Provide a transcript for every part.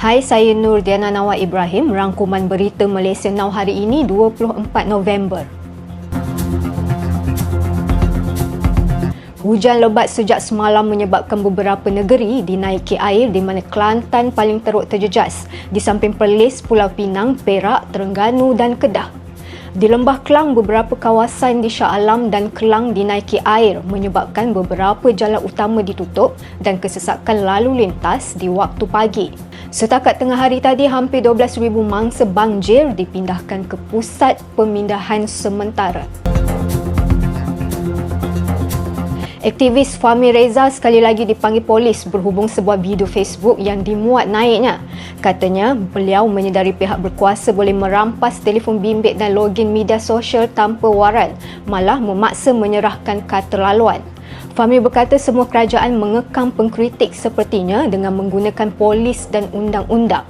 Hai, saya Nur Diana Nawar Ibrahim, rangkuman berita Malaysia Now hari ini 24 November. Hujan lebat sejak semalam menyebabkan beberapa negeri dinaiki air di mana Kelantan paling teruk terjejas, di samping Perlis, Pulau Pinang, Perak, Terengganu dan Kedah. Di Lembah Kelang, beberapa kawasan di Shah Alam dan Kelang dinaiki air menyebabkan beberapa jalan utama ditutup dan kesesakan lalu lintas di waktu pagi. Setakat tengah hari tadi, hampir 12,000 mangsa banjir dipindahkan ke pusat pemindahan sementara. Aktivis Fahmi Reza sekali lagi dipanggil polis berhubung sebuah video Facebook yang dimuat naiknya. Katanya, beliau menyedari pihak berkuasa boleh merampas telefon bimbit dan login media sosial tanpa waran, malah memaksa menyerahkan keterlaluan. Fahmi berkata semua kerajaan mengekang pengkritik sepertinya dengan menggunakan polis dan undang-undang.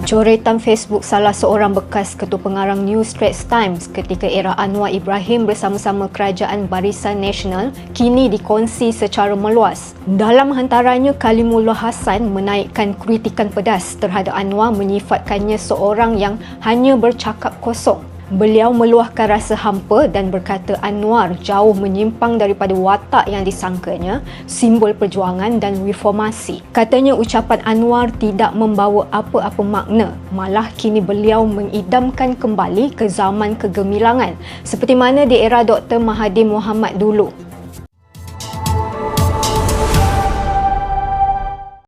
Coretan Facebook salah seorang bekas ketua pengarang New Straits Times ketika era Anwar Ibrahim bersama-sama Kerajaan Barisan Nasional kini dikongsi secara meluas. Dalam hantarannya, Kalimullah Hassan menaikkan kritikan pedas terhadap Anwar menyifatkannya seorang yang hanya bercakap kosong. Beliau meluahkan rasa hampa dan berkata Anwar jauh menyimpang daripada watak yang disangkanya, simbol perjuangan dan reformasi. Katanya ucapan Anwar tidak membawa apa-apa makna, malah kini beliau mengidamkan kembali ke zaman kegemilangan seperti mana di era Dr. Mahathir Mohamad dulu.